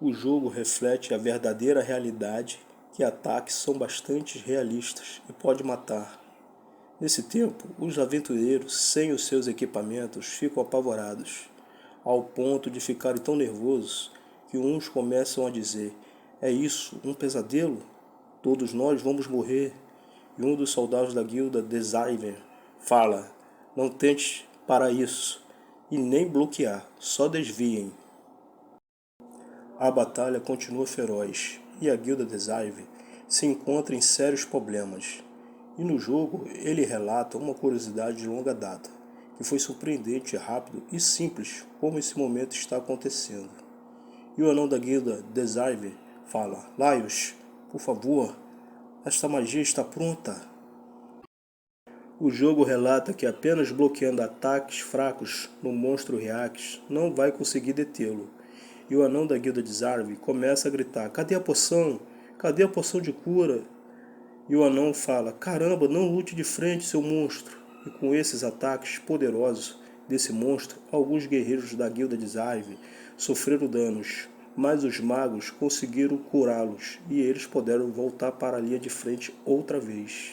O jogo reflete a verdadeira realidade que ataques são bastante realistas e pode matar. Nesse tempo, os aventureiros, sem os seus equipamentos, ficam apavorados, ao ponto de ficarem tão nervosos que uns começam a dizer: "É isso, um pesadelo? Todos nós vamos morrer." E um dos soldados da guilda Desaiver fala: "Não tente parar isso, e nem bloquear, só desviem." A batalha continua feroz, e a guilda Desaiver se encontra em sérios problemas. E no jogo ele relata uma curiosidade de longa data, que foi surpreendente, rápido e simples como esse momento está acontecendo. E o anão da guilda Desaiver fala: "Laios, por favor, esta magia está pronta." O jogo relata que apenas bloqueando ataques fracos no monstro Reax não vai conseguir detê-lo. E o anão da guilda de Zarve começa a gritar: "Cadê a poção? Cadê a poção de cura?" E o anão fala: "Caramba, não lute de frente, seu monstro." E com esses ataques poderosos desse monstro, alguns guerreiros da guilda de Zarve sofreram danos, mas os magos conseguiram curá-los e eles puderam voltar para a linha de frente outra vez.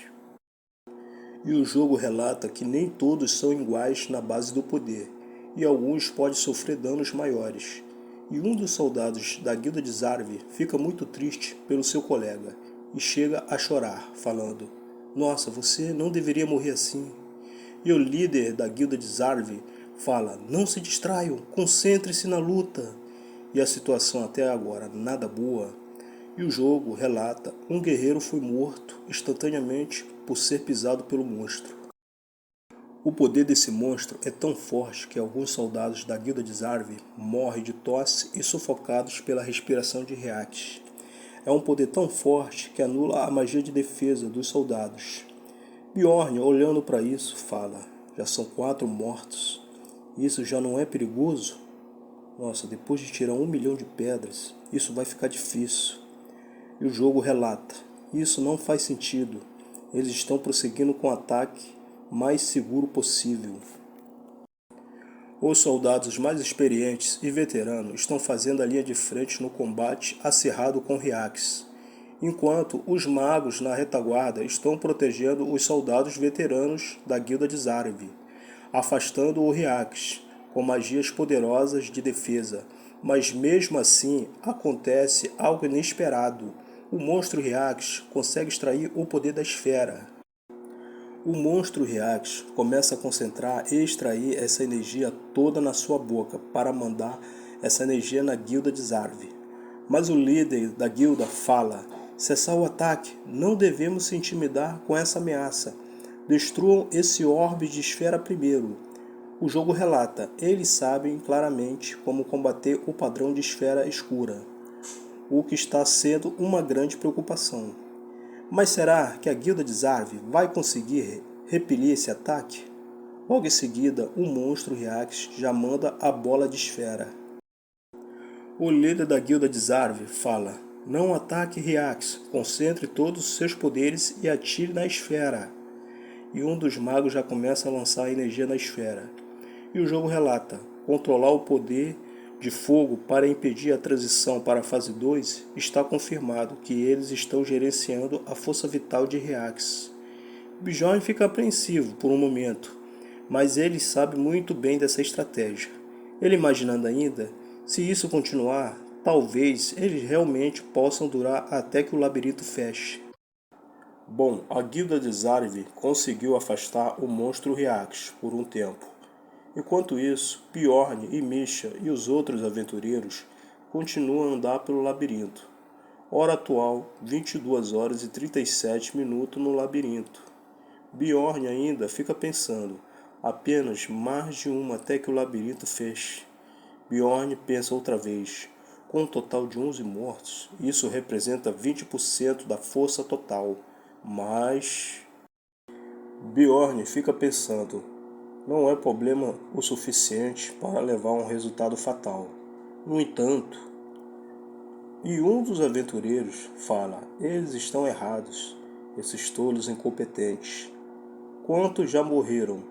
E o jogo relata que nem todos são iguais na base do poder, e alguns podem sofrer danos maiores. E um dos soldados da guilda de Zarve fica muito triste pelo seu colega, e chega a chorar, falando: "Nossa, você não deveria morrer assim." E o líder da guilda de Zarve fala: "Não se distraiam, concentre-se na luta." E a situação até agora nada boa. E o jogo relata: um guerreiro foi morto instantaneamente por ser pisado pelo monstro. O poder desse monstro é tão forte que alguns soldados da guilda de Zarve morrem de tosse e sufocados pela respiração de Reax. É um poder tão forte que anula a magia de defesa dos soldados. Bjorn, olhando para isso, fala: "Já são 4 mortos. Isso já não é perigoso? Nossa, depois de tirar 1 milhão de pedras, isso vai ficar difícil." E o jogo relata: "Isso não faz sentido. Eles estão prosseguindo com o ataque mais seguro possível." Os soldados mais experientes e veteranos estão fazendo a linha de frente no combate acirrado com Reax, enquanto os magos na retaguarda estão protegendo os soldados veteranos da guilda de Zarve, afastando o Reax com magias poderosas de defesa. Mas mesmo assim acontece algo inesperado. O monstro Reax consegue extrair o poder da esfera. O monstro Reax começa a concentrar e extrair essa energia toda na sua boca para mandar essa energia na guilda de Zarve. Mas o líder da guilda fala: "Cessar o ataque, não devemos se intimidar com essa ameaça. Destruam esse orbe de esfera primeiro." O jogo relata: eles sabem claramente como combater o padrão de esfera escura, o que está sendo uma grande preocupação. Mas será que a guilda de Zarve vai conseguir repelir esse ataque? Logo em seguida, o monstro Reax já manda a bola de esfera. O líder da guilda de Zarve fala: "Não ataque Reax, concentre todos os seus poderes e atire na esfera." E um dos magos já começa a lançar a energia na esfera. E o jogo relata: controlar o poder de fogo para impedir a transição para a fase 2, está confirmado que eles estão gerenciando a força vital de Reax. Bjorn fica apreensivo por um momento, mas ele sabe muito bem dessa estratégia. Ele imaginando ainda, se isso continuar, talvez eles realmente possam durar até que o labirinto feche. Bom, a guilda de Zarve conseguiu afastar o monstro Reax por um tempo. Enquanto isso, Bjorn e Misha e os outros aventureiros continuam a andar pelo labirinto. Hora atual, 22 horas e 37 minutos no labirinto. Bjorn ainda fica pensando: apenas mais de uma até que o labirinto feche. Bjorn pensa outra vez: com um total de 11 mortos, isso representa 20% da força total. Mas Bjorn fica pensando: não é problema o suficiente para levar a um resultado fatal. No entanto, e um dos aventureiros fala: eles estão errados, esses tolos incompetentes. Quantos já morreram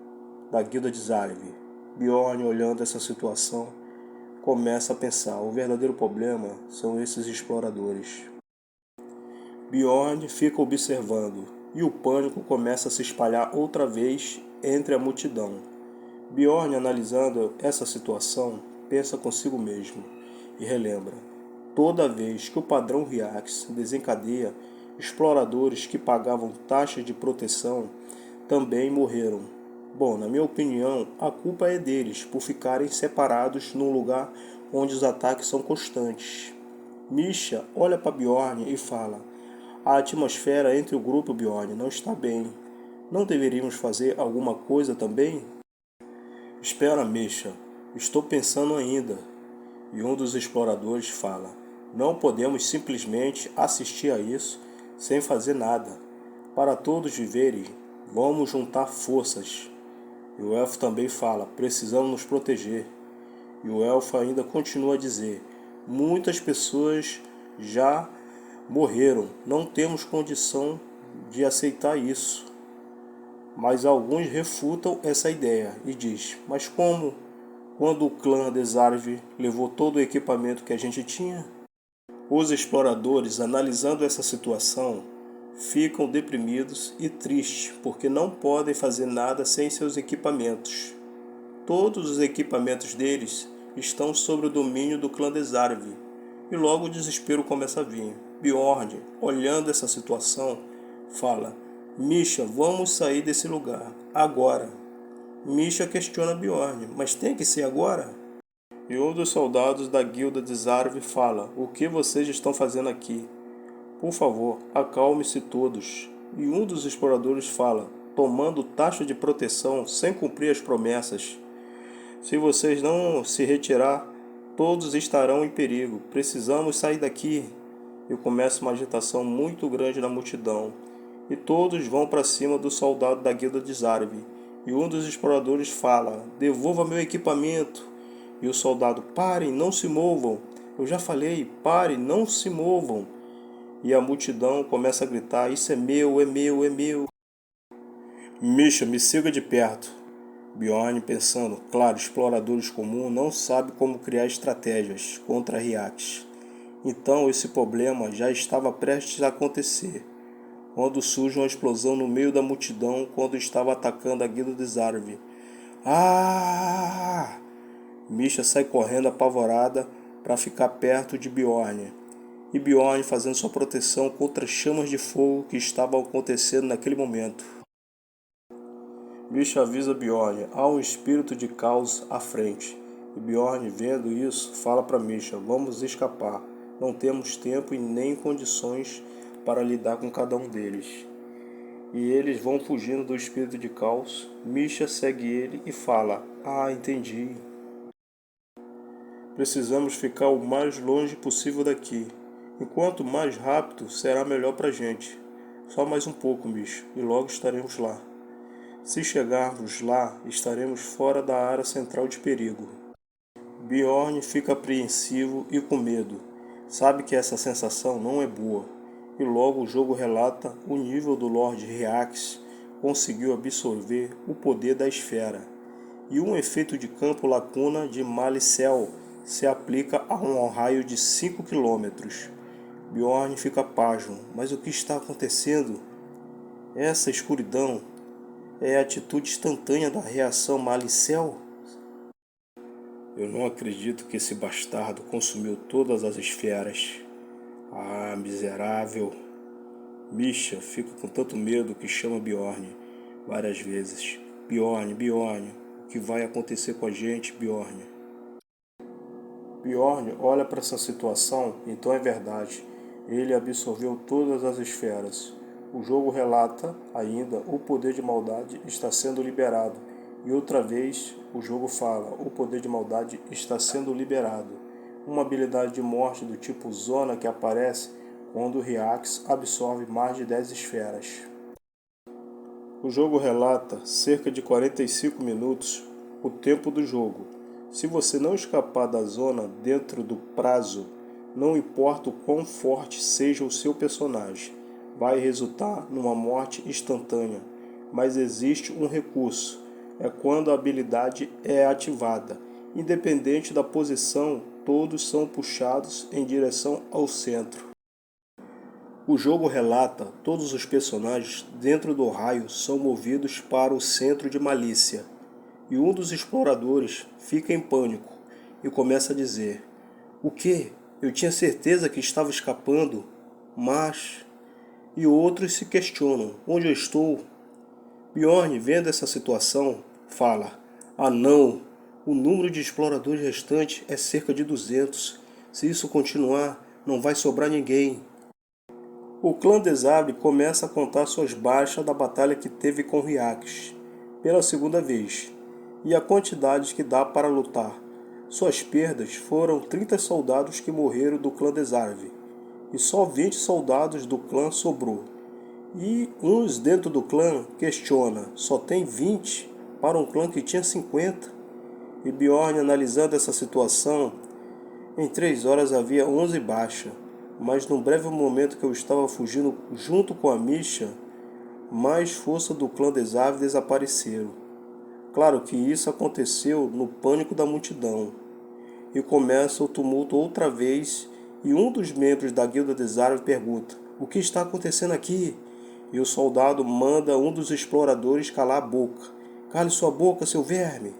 da guilda de Zarve? Bjorn, olhando essa situação, começa a pensar, o verdadeiro problema são esses exploradores. Bjorn fica observando, e o pânico começa a se espalhar outra vez entre a multidão. Bjorn, analisando essa situação, pensa consigo mesmo e relembra. Toda vez que o padrão Riax desencadeia, exploradores que pagavam taxas de proteção também morreram. Bom, na minha opinião, a culpa é deles por ficarem separados num lugar onde os ataques são constantes. Misha olha para Bjorn e fala: a atmosfera entre o grupo, Bjorn, não está bem. Não deveríamos fazer alguma coisa também? Espera, Misha, estou pensando ainda. E um dos exploradores fala: não podemos simplesmente assistir a isso sem fazer nada. Para todos viverem, vamos juntar forças. E o elfo também fala: precisamos nos proteger. E o elfo ainda continua a dizer: muitas pessoas já morreram, não temos condição de aceitar isso. Mas alguns refutam essa ideia e diz: mas como? Quando o clã Desarve levou todo o equipamento que a gente tinha? Os exploradores, analisando essa situação, ficam deprimidos e tristes porque não podem fazer nada sem seus equipamentos. Todos os equipamentos deles estão sob o domínio do clã Desarve, e logo o desespero começa a vir. Bjorn, olhando essa situação, fala: Misha, vamos sair desse lugar, agora. Misha questiona Bjorn: mas tem que ser agora? E um dos soldados da guilda de Zarve fala: o que vocês estão fazendo aqui? Por favor, acalme-se todos. E um dos exploradores fala: tomando taxa de proteção sem cumprir as promessas. Se vocês não se retirar, todos estarão em perigo. Precisamos sair daqui. E começa uma agitação muito grande na multidão. E todos vão para cima do soldado da guilda de Zarve. E um dos exploradores fala: devolva meu equipamento. E o soldado: parem, não se movam. Eu já falei, parem, não se movam. E a multidão começa a gritar: isso é meu, é meu, é meu. Misha, me siga de perto. Bjorn pensando: claro, exploradores comuns não sabem como criar estratégias contra Riax. Então esse problema já estava prestes a acontecer, quando surge uma explosão no meio da multidão quando estava atacando a guilda de Zarve. Ah! Misha sai correndo apavorada para ficar perto de Bjorn. E Bjorn fazendo sua proteção contra as chamas de fogo que estavam acontecendo naquele momento. Misha avisa Bjorn: há um espírito de caos à frente. E Bjorn, vendo isso, fala para Misha: vamos escapar. Não temos tempo e nem condições para lidar com cada um deles. E eles vão fugindo do espírito de caos. Misha segue ele e fala: ah, entendi. Precisamos ficar o mais longe possível daqui. Enquanto mais rápido, será melhor pra gente. Só mais um pouco, bicho, e logo estaremos lá. Se chegarmos lá, estaremos fora da área central de perigo. Bjorn fica apreensivo e com medo. Sabe que essa sensação não é boa. E logo o jogo relata o nível do Lord Riax conseguiu absorver o poder da esfera. E um efeito de campo lacuna de Malicel se aplica a um raio de 5 km. Bjorn fica pasmo. Mas o que está acontecendo? Essa escuridão é a atitude instantânea da reação Malicel? Eu não acredito que esse bastardo consumiu todas as esferas. Ah, miserável. Misha fica com tanto medo que chama Bjorn várias vezes. Bjorn, Bjorn, o que vai acontecer com a gente, Bjorn? Bjorn olha para essa situação, então é verdade. Ele absorveu todas as esferas. O jogo relata ainda: o poder de maldade está sendo liberado. E outra vez o jogo fala: o poder de maldade está sendo liberado. Uma habilidade de morte do tipo Zona que aparece quando o Riax absorve mais de 10 esferas. O jogo relata cerca de 45 minutos o tempo do jogo. Se você não escapar da zona dentro do prazo, não importa o quão forte seja o seu personagem, vai resultar numa morte instantânea. Mas existe um recurso: é quando a habilidade é ativada Independente da posição, todos são puxados em direção ao centro. O jogo relata todos os personagens dentro do raio são movidos para o centro de malícia, e um dos exploradores fica em pânico e começa a dizer: "O quê? Eu tinha certeza que estava escapando, mas..." E outros se questionam: "Onde eu estou?" Bjorn, vendo essa situação, fala: "Ah não, o número de exploradores restantes é cerca de 200. Se isso continuar, não vai sobrar ninguém." O clã Desarve começa a contar suas baixas da batalha que teve com Riax, pela segunda vez, e a quantidade que dá para lutar. Suas perdas foram 30 soldados que morreram do clã Desarve, e só 20 soldados do clã sobrou. E uns dentro do clã questiona: "Só tem 20 para um clã que tinha 50?" E Bjorn, analisando essa situação, em 3 horas havia 11 baixas, mas num breve momento que eu estava fugindo junto com a Misha, mais forças do clã des Aves desapareceram. Claro que isso aconteceu no pânico da multidão. E começa o tumulto outra vez, e um dos membros da Guilda des Aves pergunta: "O que está acontecendo aqui?" E o soldado manda um dos exploradores calar a boca. "Cale sua boca, seu verme!"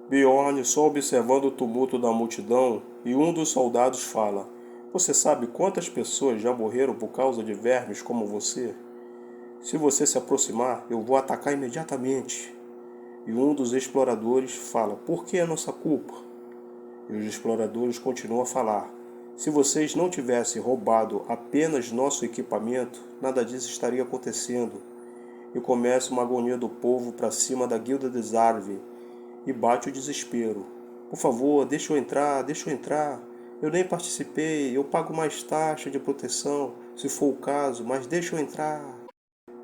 Bjorn, só observando o tumulto da multidão, e um dos soldados fala: "Você sabe quantas pessoas já morreram por causa de vermes como você? Se você se aproximar, eu vou atacar imediatamente." E um dos exploradores fala: "Por que é nossa culpa?" E os exploradores continuam a falar: "Se vocês não tivessem roubado apenas nosso equipamento, nada disso estaria acontecendo." E começa uma agonia do povo para cima da Guilda des Arve, e bate o desespero: "Por favor, deixa eu entrar, deixa eu entrar. Eu nem participei, eu pago mais taxa de proteção, se for o caso, mas deixa eu entrar."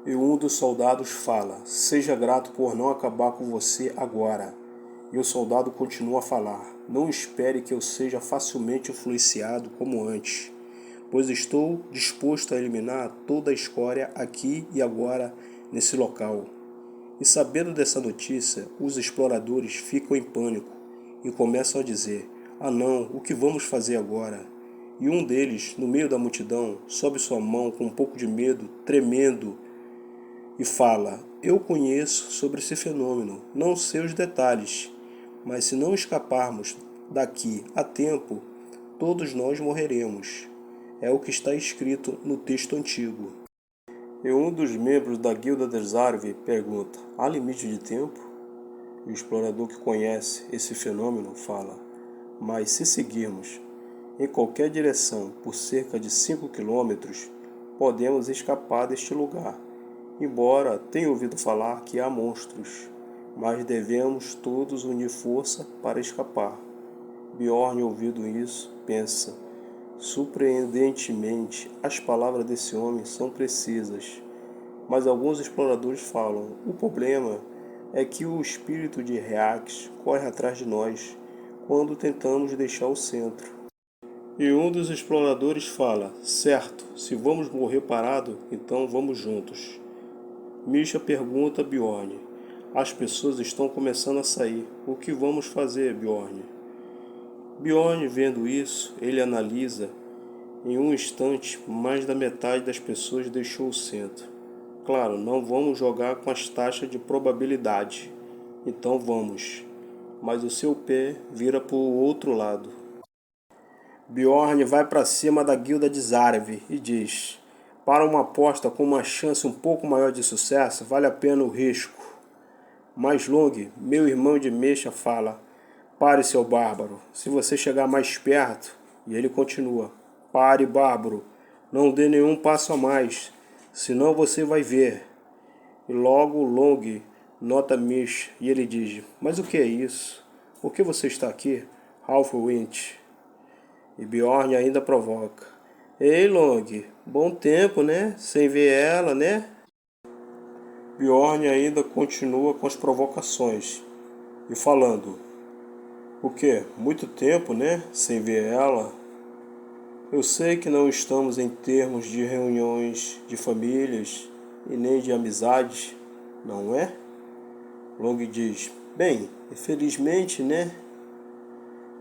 E um dos soldados fala: "Seja grato por não acabar com você agora." E o soldado continua a falar: "Não espere que eu seja facilmente influenciado como antes, pois estou disposto a eliminar toda a escória aqui e agora nesse local." E sabendo dessa notícia, os exploradores ficam em pânico e começam a dizer: "Ah não, o que vamos fazer agora?" E um deles, no meio da multidão, sobe sua mão com um pouco de medo, tremendo, e fala: "Eu conheço sobre esse fenômeno, não sei os detalhes, mas se não escaparmos daqui a tempo, todos nós morreremos. É o que está escrito no texto antigo." E um dos membros da Guilda des Arve pergunta: "Há limite de tempo?" E o explorador que conhece esse fenômeno fala: "Mas se seguirmos em qualquer direção por cerca de 5 quilômetros, podemos escapar deste lugar. Embora tenha ouvido falar que há monstros, mas devemos todos unir força para escapar." Bjorn, ouvindo isso, pensa: surpreendentemente, as palavras desse homem são precisas. Mas alguns exploradores falam: "O problema é que o espírito de Reax corre atrás de nós quando tentamos deixar o centro." E um dos exploradores fala: "Certo, se vamos morrer parado, então vamos juntos." Misha pergunta a Bjorn: "As pessoas estão começando a sair. O que vamos fazer, Bjorn?" Bjorn, vendo isso, ele analisa. Em um instante, mais da metade das pessoas deixou o centro. Claro, não vamos jogar com as taxas de probabilidade. Então vamos. Mas o seu pé vira para o outro lado. Bjorn vai para cima da Guilda de Zarve e diz: "Para uma aposta com uma chance um pouco maior de sucesso, vale a pena o risco." Mas Long, meu irmão de mecha, fala: "Pare, seu bárbaro. Se você chegar mais perto..." E ele continua: "Pare, bárbaro. Não dê nenhum passo a mais, senão você vai ver." E logo Long nota Mish e ele diz: "Mas o que é isso? Por que você está aqui, Halfwind?" E Bjorn ainda provoca: "Ei, Long, bom tempo, né? Sem ver ela, né?" Bjorn ainda continua com as provocações e falando: "O que? Muito tempo, né? Sem ver ela? Eu sei que não estamos em termos de reuniões de famílias e nem de amizade, não é?" Long diz: "Bem, infelizmente, né?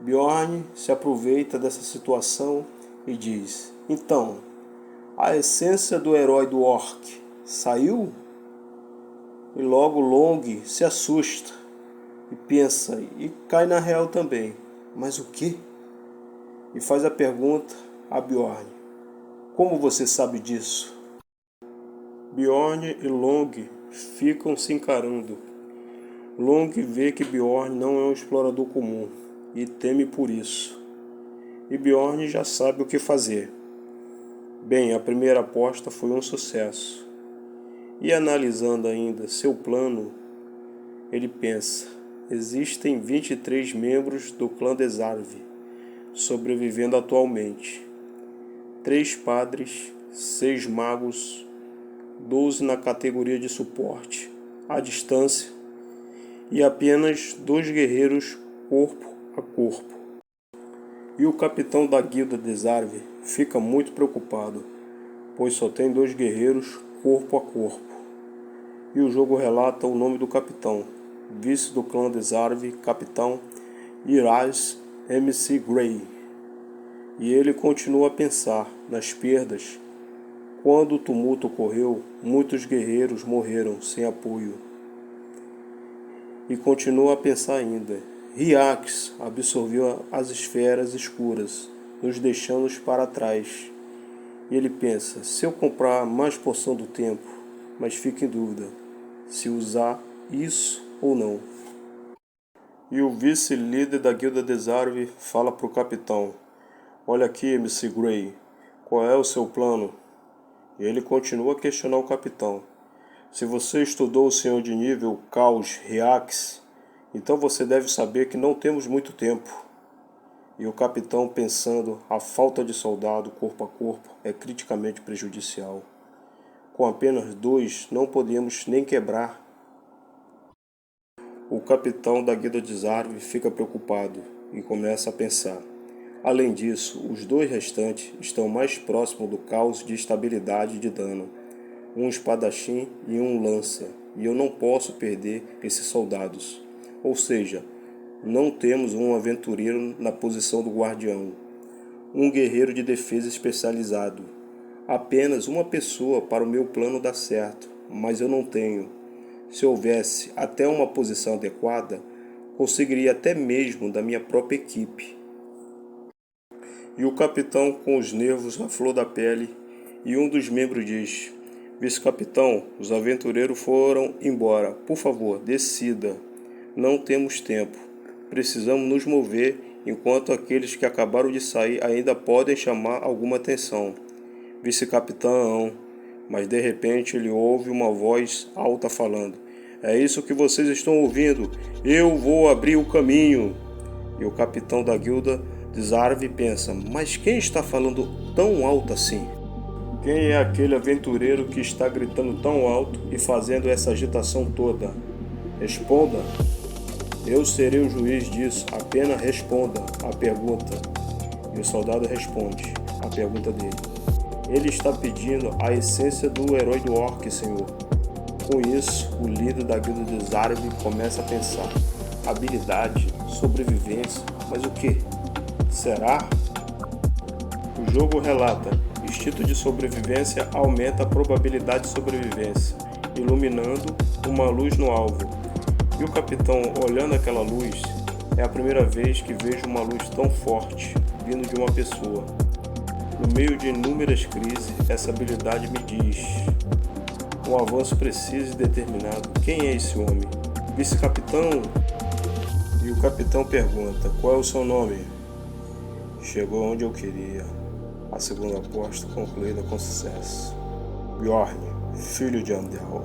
Bjorn se aproveita dessa situação e diz: então, a essência do herói do orc saiu? E logo Long se assusta e pensa e cai na real também. Mas o quê? E faz a pergunta a Bjorn: como você sabe disso? Bjorn e Long ficam se encarando. Long vê que Bjorn não é um explorador comum e teme por isso. E Bjorn já sabe o que fazer. Bem, a primeira aposta foi um sucesso. E analisando ainda seu plano, ele pensa: existem 23 membros do clã Desarve sobrevivendo atualmente. 3 padres, 6 magos, 12 na categoria de suporte, à distância, e apenas 2 guerreiros corpo a corpo. E o capitão da guilda Desarve fica muito preocupado, pois só tem 2 guerreiros corpo a corpo. E o jogo relata o nome do capitão, vice do clã Desarve, capitão Iraz MC Grey. E ele continua a pensar nas perdas. Quando o tumulto ocorreu, muitos guerreiros morreram sem apoio. E continua a pensar ainda. Hyaxis absorveu as esferas escuras, nos deixando para trás. E ele pensa: se eu comprar mais poção do tempo, mas fica em dúvida se usar isso ou não. E o vice-líder da guilda Desarve fala para o capitão: olha aqui, MC Grey, qual é o seu plano? E ele continua a questionar o capitão: se você estudou o senhor de nível Caos Hyaxis, então você deve saber que não temos muito tempo. E o capitão pensando: a falta de soldado corpo a corpo é criticamente prejudicial. Com apenas 2 não podemos nem quebrar. O capitão da guilda Desarve fica preocupado e começa a pensar: além disso, os 2 restantes estão mais próximos do caos de estabilidade de dano, um espadachim e um lança, e eu não posso perder esses soldados. Ou seja, não temos um aventureiro na posição do guardião, um guerreiro de defesa especializado, apenas uma pessoa para o meu plano dar certo, mas eu não tenho. Se houvesse até uma posição adequada, conseguiria até mesmo da minha própria equipe. E o capitão com os nervos à flor da pele, e um dos membros diz: vice-capitão, os aventureiros foram embora, por favor, decida. Não temos tempo, precisamos nos mover enquanto aqueles que acabaram de sair ainda podem chamar alguma atenção. Vice-capitão, mas de repente ele ouve uma voz alta falando: é isso que vocês estão ouvindo, eu vou abrir o caminho. E o capitão da guilda Desarve pensa: mas quem está falando tão alto assim? Quem é aquele aventureiro que está gritando tão alto e fazendo essa agitação toda? Responda. Eu serei o juiz disso, apenas responda a pergunta. E o soldado responde a pergunta dele: ele está pedindo a essência do herói do orc, senhor. Com isso, o líder da guilda Desarve começa a pensar: habilidade, sobrevivência, mas o que? Será? O jogo relata: instinto de sobrevivência aumenta a probabilidade de sobrevivência, iluminando uma luz no alvo. E o capitão, olhando aquela luz, é a primeira vez que vejo uma luz tão forte vindo de uma pessoa. No meio de inúmeras crises, essa habilidade me diz: um avanço preciso e determinado. Quem é esse homem? Vice-capitão? E o capitão pergunta: qual é o seu nome? Chegou onde eu queria. A segunda aposta concluída com sucesso. Bjorn, filho de Andel.